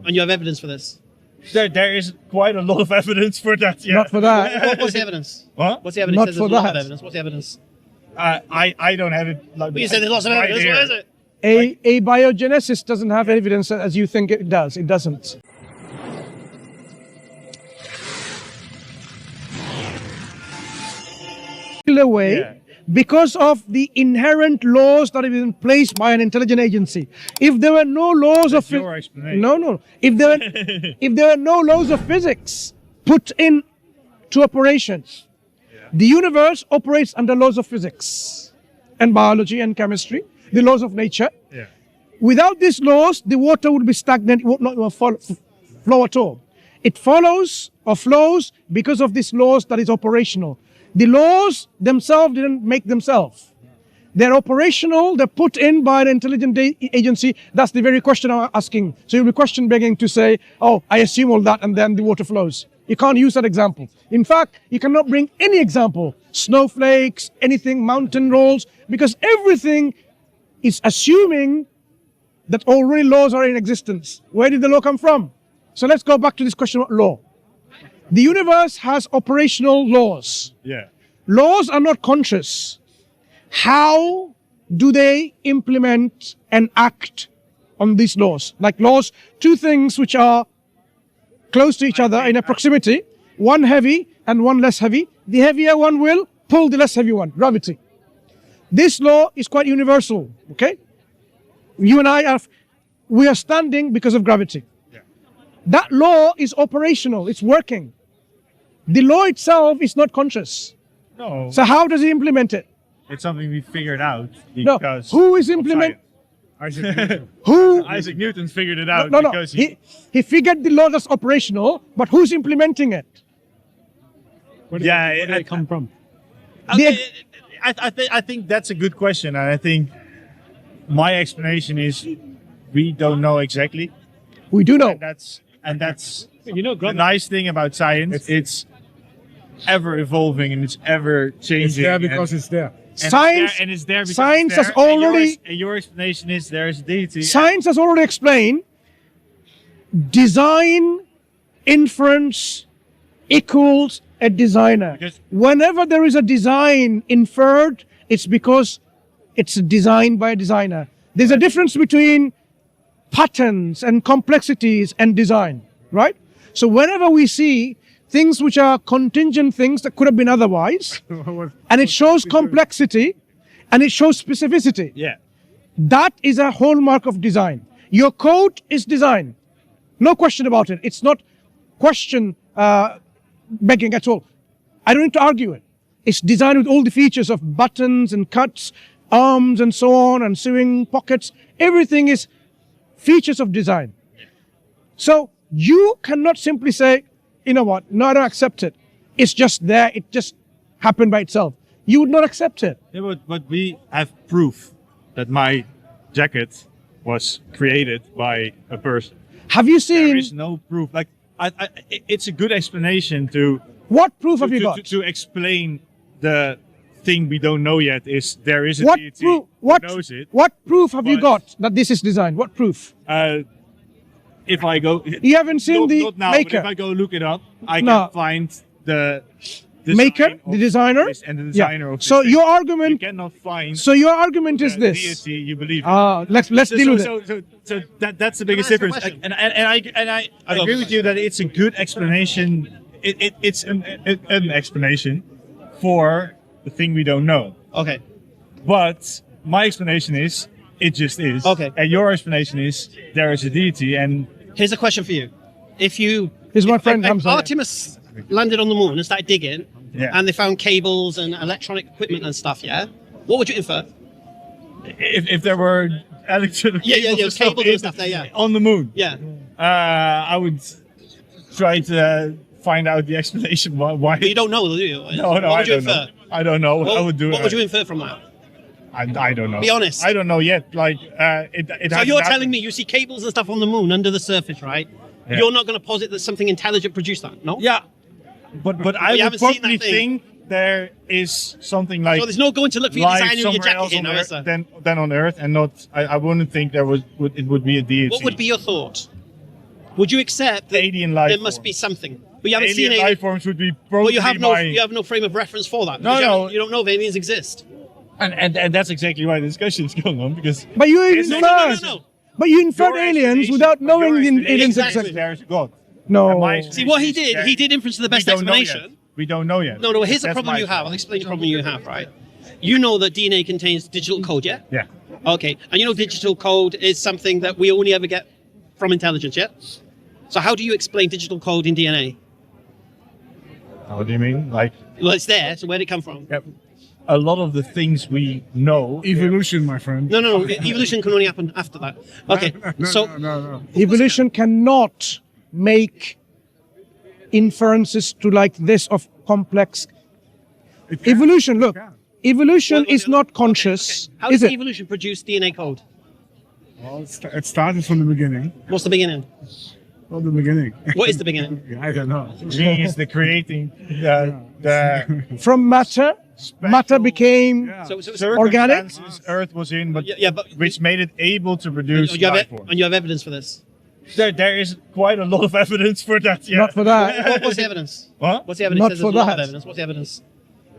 And you have evidence for this? There is quite a lot of evidence for that. Yeah. Not for that. What's the evidence? What? What's the evidence? Not There's for a lot that. of evidence. What's the evidence? I don't have it. Like, Well, you said there's lots of right evidence. here. What is it? A biogenesis doesn't have evidence as you think it does. It doesn't. Way, Yeah. because of the inherent laws that have been placed by an intelligent agency. If there were no laws That's of your explanation. no. If there were no laws of physics put in to operations, the universe operates under laws of physics and biology and chemistry, the laws of nature. Yeah. Without these laws, the water would be stagnant, it would not flow at all. It follows or flows because of these laws that is operational. The laws themselves didn't make themselves. They're operational, they're put in by an intelligent agency. That's the very question I'm asking. So you'll be question begging to say, oh, I assume all that and then the water flows. You can't use that example. In fact, you cannot bring any example, snowflakes, anything, mountain rolls, because everything is assuming that already laws are in existence. Where did the law come from? So let's go back to this question of law. The universe has operational laws. Yeah. Laws are not conscious. How do they implement and act on these laws? Like laws, two things which are close to each other in a proximity, one heavy and one less heavy. The heavier one will pull the less heavy one, gravity. This law is quite universal, okay? You and I we are standing because of gravity. That law is operational, it's working. The law itself is not conscious. No. So how does he implement it? It's something we figured out No, because who is of implement? science. Isaac Newton. Who? Isaac Newton figured it out No. because He figured the law that's operational, but who's implementing it? Where did it come from? I think that's a good question, and I think my explanation is we don't know exactly. We do know. And that's You know, the nice thing about science. It's ever evolving and it's ever changing. It's there because it's there. Science, and it's there because science it's has there, and already, your explanation is there is a deity. science has already explained design, inference equals a designer. Because- Whenever there is a design inferred, it's because it's designed by a designer. There's a difference between patterns and complexities and design, right? So whenever we see things which are contingent things that could have been otherwise, and it shows complexity and it shows specificity, Yeah. that is a hallmark of design. Your code is design. No question about it. It's not question begging at all. I don't need to argue it. It's designed with all the features of buttons and cuts, arms and so on, and sewing pockets. Everything is features of design. So you cannot simply say, you know what, no, I don't accept it. It's just there, it just happened by itself. You would not accept it. Yeah, but we have proof that my jacket was created by a person. Have you There seen, is no proof. Like, it's a good explanation to what proof have you got? to explain the thing we don't know yet. Is there is a What deity proof? who knows it? What proof have you But- got that this is design? What proof? If I go, You haven't seen the not now, maker. But if I go look it up, I No. can find the design Maker, of the designer. this and the designer of this So thing. your You argument. cannot find So your argument is the this. deity you believe in. Let's deal with it. So that's the biggest Can I ask a difference. question? And I agree with you that it's a good explanation. It's an explanation for the thing we don't know. Okay. But my explanation is it just is. Okay. And your explanation is there is a deity, and Here's a question for you. If you... Here's my if- friend if Hamza. Artemis landed on the moon and started digging, Yeah. and they found cables and electronic equipment and stuff, yeah? What would you infer? if there were electric Yeah, cables cables and stuff there, yeah. on the moon, Yeah. I would try to find out the explanation why. But you don't know, do you? No, What I would you don't know. infer? I don't know. I would do What it. would you infer from that? I don't know. Be honest. I don't know yet. Like it So hasn't you're happened. telling me you see cables and stuff on the moon under the surface, right? Yeah. You're not going to posit that something intelligent produced that, no? Yeah, but I you would haven't seen probably that thing. think there is something like So there's no going to look for your life designer in your somewhere jacket else here, on no, is Earth there? than on Earth, and not. I wouldn't think there was. It would be a deity. What would be your thought? Would you accept that alien life there must be something? But you haven't seen alien life forms would be probably Well, you have no frame of reference for that. No, because no. You don't know if aliens exist. And that's exactly why the discussion is going on, because But you It's- inferred. No. But you inferred aliens without knowing the aliens Exactly. exist. There's God. No. And my See, what he explanation did inference to the best we don't know explanation. yet. We don't know yet. No, here's the That's problem my you have. I'll explain the problem you have, right? You know that DNA contains digital code, yeah? Yeah. Okay. And you know digital code is something that we only ever get from intelligence, yeah? So how do you explain digital code in DNA? What do you mean? Like, Well, it's there, so where did it come from? a lot of the things we know. Evolution, my friend. No. Evolution can only happen after that. Okay. No. Evolution cannot make inferences to like this of complex. It can. Evolution, look. It can. Evolution is not conscious, How is does it? evolution produce DNA code? Well, it started from the beginning. What's the beginning? From the beginning. What is the beginning? I don't know. G is the creating the From matter, matter became Yeah. So Organic? circumstances Earth was in, but yeah, but which made it able to produce life forms. and you have evidence for this. There is quite a lot of evidence for that. Yeah. not for that. What's the evidence? What? What's the evidence? Not There's for a lot of that. evidence. What's the evidence?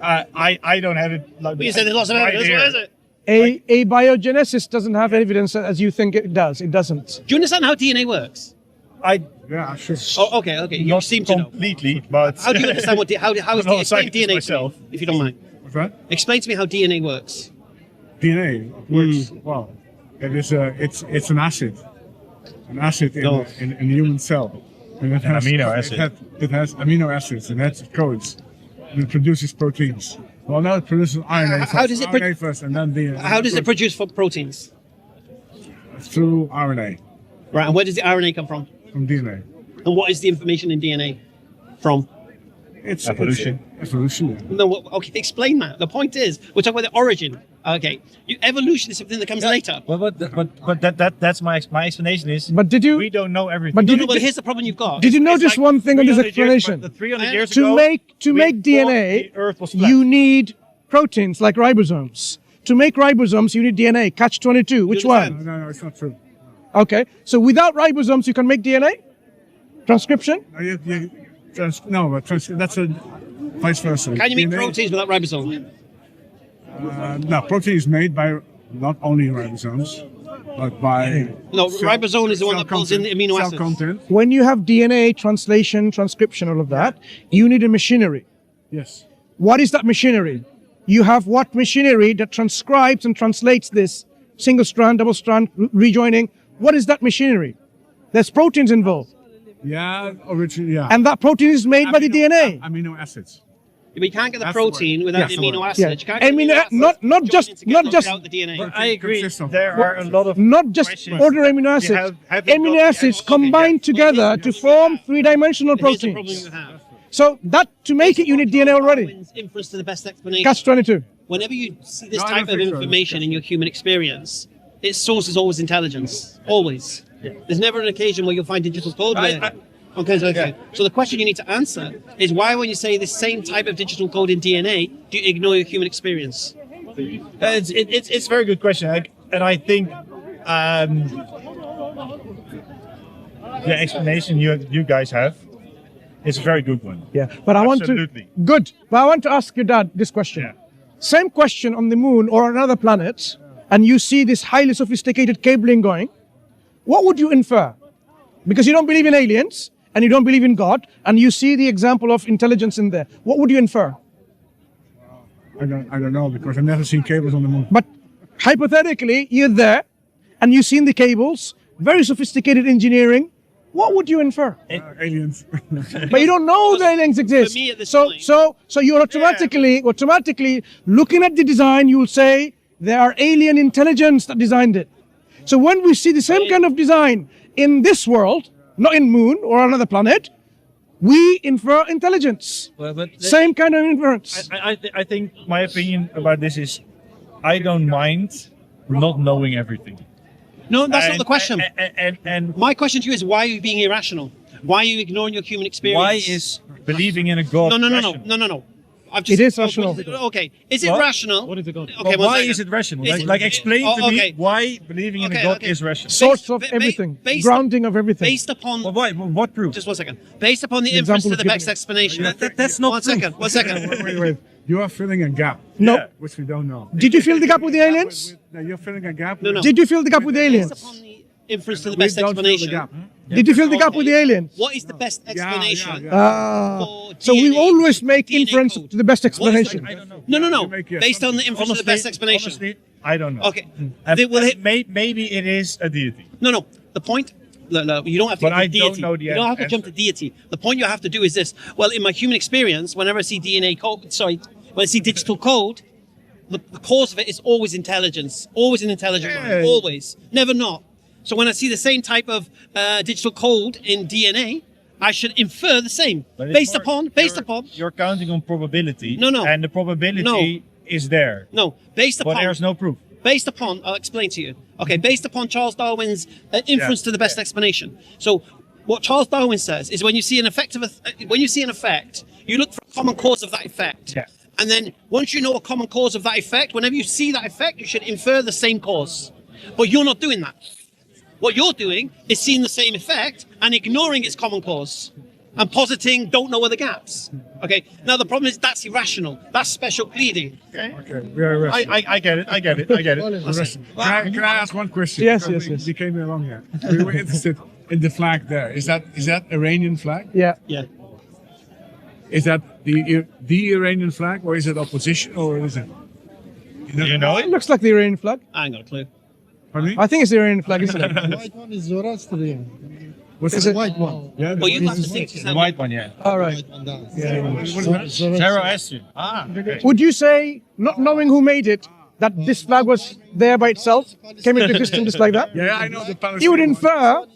I don't have it. Like, But you said there's lots of right evidence. here. What is it? A biogenesis doesn't have evidence as you think it does. It doesn't. Do you understand how DNA works? Yeah, sure. Oh, okay. You Not seem to know. completely, but How do you understand what? How is I'm not a explain scientist DNA to myself. me, if you don't mind? What's that? Explain to me how DNA works. DNA works well. It is it's an acid. An acid in, No. in the human cell. And it has amino acid. It has amino acids and that's codes. And it produces proteins. Well, now it produces RNA first. How does it pro- RNA first and then DNA. How does it produce proteins? Through RNA Right, and where does the RNA come from? from DNA. And what is the information in DNA from? It's Evolution. Evolution. Yeah. No, okay, explain that. The point is, we're talking about the origin. Okay, evolution is something that comes later. but that's my explanation is. But did you? We don't know everything. But No, did no, you? but here's the problem you've got. Did you notice It's like one thing on this 300 years, explanation? but the 300 years To ago, make we thought DNA, the Earth was flat. you need proteins like ribosomes. To make ribosomes, you need DNA. Catch 22. Which understand? one? No, it's not true. Okay. So without ribosomes, you can make DNA. Transcription. That's a vice versa. Can you make DNA proteins without ribosome? No, protein is made by not only ribosomes, but by No, ribosome is the one cell that pulls in the content- amino cell acids. content. When you have DNA translation, transcription, all of that, you need a machinery. Yes. What is that machinery? You have what machinery that transcribes and translates this single strand, double strand, rejoining? What is that machinery? There's proteins involved. Yeah, originally, yeah. And that protein is made by the DNA. Amino acids. But you can't get the That's the word. protein without Yes, the the amino word. acids. Yeah. You can't get Amino- amino acids not joining just- together not just- without the DNA. I agree. Consists of- There are a lot of Not just questions. ordinary amino acids. have you Amino got- acids okay, combine yeah. together to form three-dimensional Here's the problem proteins. you have. So that to make it, you need DNA already. Darwin's inference to the best explanation. Catch 22. Whenever you see this No, I type don't of think so. information in your human experience, its source is always intelligence. Always. There's never an occasion where you'll find digital code. Okay. So the question you need to answer is why, when you say the same type of digital code in DNA, do you ignore your human experience? It's a very good question, and I think the explanation you guys have is a very good one. Yeah, but I want Absolutely. to good. But I want to ask your dad this question. Yeah. Same question on the moon or another planet, and you see this highly sophisticated cabling going. What would you infer? Because you don't believe in aliens and you don't believe in God, and you see the example of intelligence in there. What would you infer? I don't know because I've never seen cables on the moon. But hypothetically, you're there, and you've seen the cables, very sophisticated engineering. What would you infer? Aliens. But you don't know the aliens exist. me at this so, point- so you're automatically looking at the design. You'll say there are alien intelligence that designed it. So when we see the same kind of design in this world, not in moon or another planet, we infer intelligence. Same kind of inference. I think my opinion about this is, I don't mind not knowing everything. No, that's not the question. And My question to you is, why are you being irrational? Why are you ignoring your human experience? why is believing in a God? No. rational? No. I've just, It is rational. Okay, is it What? rational? What is it God? Okay, But one why second. is it rational? Is Like it- explain Oh, to okay. me why believing in a Okay, God okay. is rational. Source of ba- everything, based- grounding of everything. Based upon Well, why? What proof? just one second. Based upon the The inference to example the of best giving- explanation. That's not One proof. second. One second. Wait. You are filling a gap. No. Yeah. Which we don't know. Did you fill the gap with the aliens? No, you're filling a gap. No. Did you fill the gap with the Based aliens? upon the inference to the We best don't fill the explanation. gap. Did you fill the gap with the aliens? What is the best explanation? Ah, for so we DNA always make DNA inference code? to the best What is explanation. I don't know. No. You make your Based on the inference to the best explanation. Honestly, I don't know. Okay. And- They will hit- maybe it is a deity. No. The point. Look, you don't have to But get to I deity. don't know the You don't have to jump to answer. deity. The point you have to do is this. Well, in my human experience, whenever I see DNA code, when I see digital code, the cause of it is always intelligence. Always an intelligent mind. Always. Never not. So when I see the same type of digital code in DNA, I should infer the same. But it's Based more- upon. You're counting on probability. No. And the probability is there. No. Based But upon. there's no proof. Based upon, I'll explain to you. Okay, based upon Charles Darwin's inference to the best explanation. So, what Charles Darwin says is when you see an effect you look for a common cause of that effect. Yeah. And then once you know a common cause of that effect, whenever you see that effect, you should infer the same cause. But you're not doing that. What you're doing is seeing the same effect and ignoring its common cause and positing don't know where the gaps. Okay. Now the problem is that's irrational. That's special pleading. Okay, we are arrested. I get it. Can I ask one question? Yes, Because yes. We came along here. We were interested in the flag there. Is that Iranian flag? Yeah. Yeah. Is that the Iranian flag, or is it opposition, or is it? You know It it? looks like the Iranian flag. I ain't got a clue. Pardon me? I think it's the Iranian flag, isn't it? White one is Zoroastrian. What's Is it? it? White one. Yeah, Well, you the- have to think to The yourself, white one, yeah. All right. White one does. Zoroastrian. Okay. Would you say, not knowing who made it, that this flag was there by itself, came into existence just like that? Yeah, I know the Palestinian. You would infer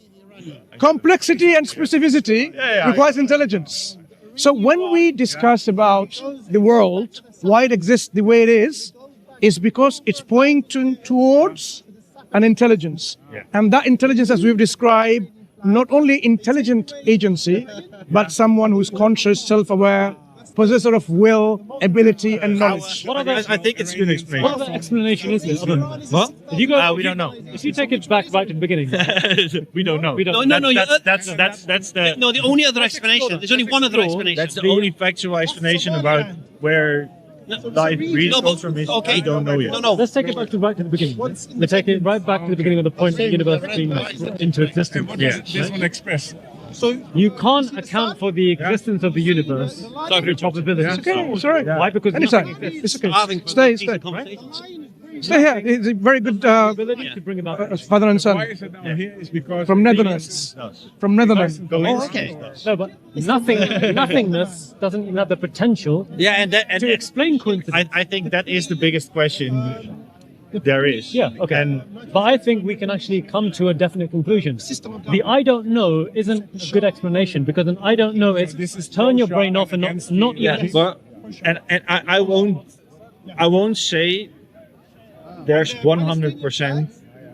complexity and specificity requires intelligence. So when we discuss about the world, why it exists the way it is because it's pointing towards an intelligence. And that intelligence, as we've described, not only intelligent agency, but someone who's conscious, self-aware, possessor of will, ability, and knowledge. I think it's been explained. What other explanation is there? Other than What? If you go, We don't know. If you take it back to the beginning, We don't know. We don't- No, That's the No, the only other explanation. There's only one other explanation. that's the only factual explanation about where life really No, comes but- from. Is okay. we don't know yet. No. let's take it back to the beginning. Let's take it right back to the beginning of the point of the universe being brought into existence. What does this one express? You can't account for the existence of the universe through probability. Okay, sorry. Why? Because Anytime. nothing exists. It's okay. Having Stay. decent conversations. Stay here. It's a very good Ability to bring about. father and Why son is it down here? Is because from Netherlands. From Netherlands. Oh, okay. No, but nothingness doesn't even have the potential Yeah, and to explain coincidence. I think that is the biggest question there is. Yeah, okay. And But I think we can actually come to a definite conclusion. The I don't know isn't a good explanation because an I don't know is This is turn your pro-shot brain off and against not the- even. but I won't say there's 100%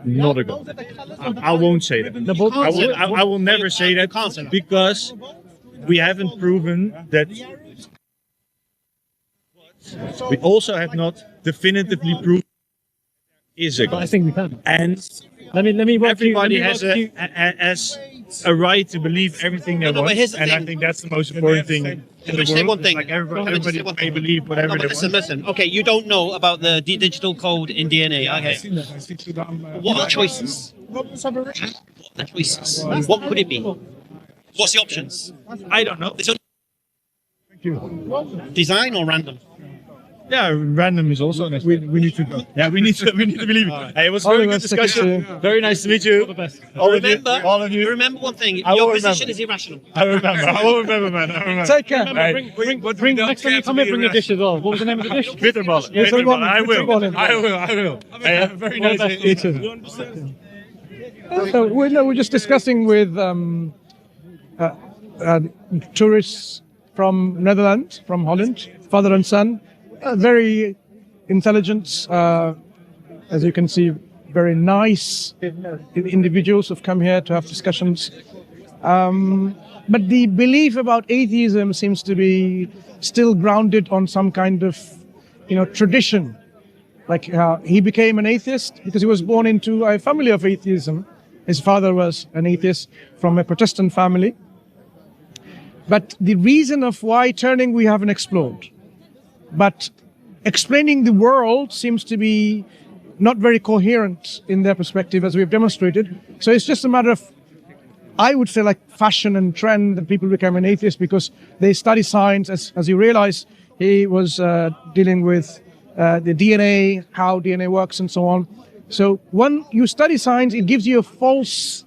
not a God. I won't say that. No, but- I will never say that can't say that. because we haven't proven that. We also have not definitively proven is a But I God. think we can. And Let me work everybody you, has a right to believe everything they No, but want, here's the and I thing. think that's the most important thing in Can I the say world. one thing? Like Can I just everybody say one may thing? believe whatever No, they but want. listen. Okay, you don't know about the digital code in DNA. Okay. What are the choices? What are the choices? What could it be? What's the options? I don't know. There's only design or random? Yeah, random is also an We need to go. Yeah, we need to believe it. Hey, it was a All very of good us, discussion. secretary. Very nice to meet you. the best. All of you. Remember, All of you. remember one thing. I will Your position remember. is irrational. I remember. I will remember, man. I remember. Take care. Bring next time you come here, bring a dish as well. What was the name of the dish? Bitterballen. Yes, Bitterballen. I bitterballen. will. I will. Hey, have a very nice day. So we're just discussing with tourists from Netherlands, from Holland, father and son, very intelligent, as you can see, very nice individuals who've come here to have discussions. But the belief about atheism seems to be still grounded on some kind of, tradition. Like he became an atheist because he was born into a family of atheism. His father was an atheist from a Protestant family. But the reason of why turning we haven't explored. But explaining the world seems to be not very coherent in their perspective, as we've demonstrated. So it's just a matter of, I would say, like fashion and trend, that people become an atheist because they study science. As you realize, he was dealing with the DNA, how DNA works and so on. So when you study science, it gives you a false,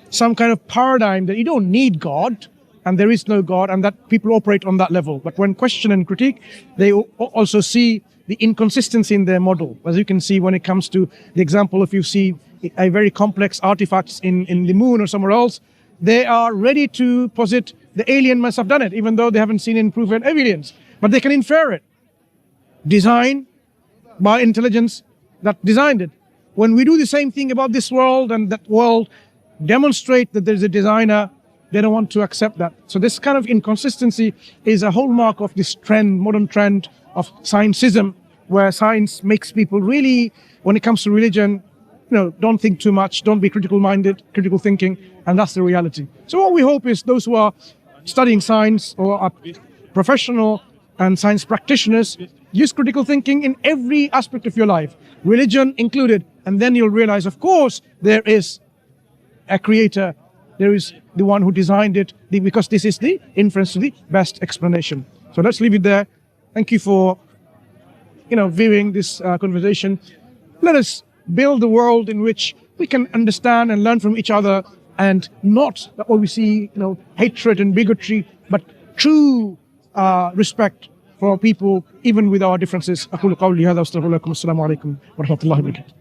some kind of paradigm that you don't need God and there is no God, and that people operate on that level. But when question and critique, they also see the inconsistency in their model. As you can see when it comes to the example, if you see a very complex artifacts in the moon or somewhere else, they are ready to posit the alien must have done it, even though they haven't seen any proof and evidence. But they can infer it. Design by intelligence that designed it. When we do the same thing about this world and that world demonstrate that there's a designer, they don't want to accept that. So this kind of inconsistency is a hallmark of this trend, modern trend of scientism, where science makes people really, when it comes to religion, don't think too much, don't be critical-minded, critical thinking, and that's the reality. So what we hope is those who are studying science or are professional and science practitioners, use critical thinking in every aspect of your life, religion included, and then you'll realize, of course, there is a creator, there is the one who designed it, because this is the inference to the best explanation. So let's leave it there. Thank you for, viewing this conversation. Let us build a world in which we can understand and learn from each other, and not that what we see, hatred and bigotry, but true respect for people, even with our differences. أقول قولي هذا واستغفر لكم. السلام عليكم ورحمة الله وبركاته.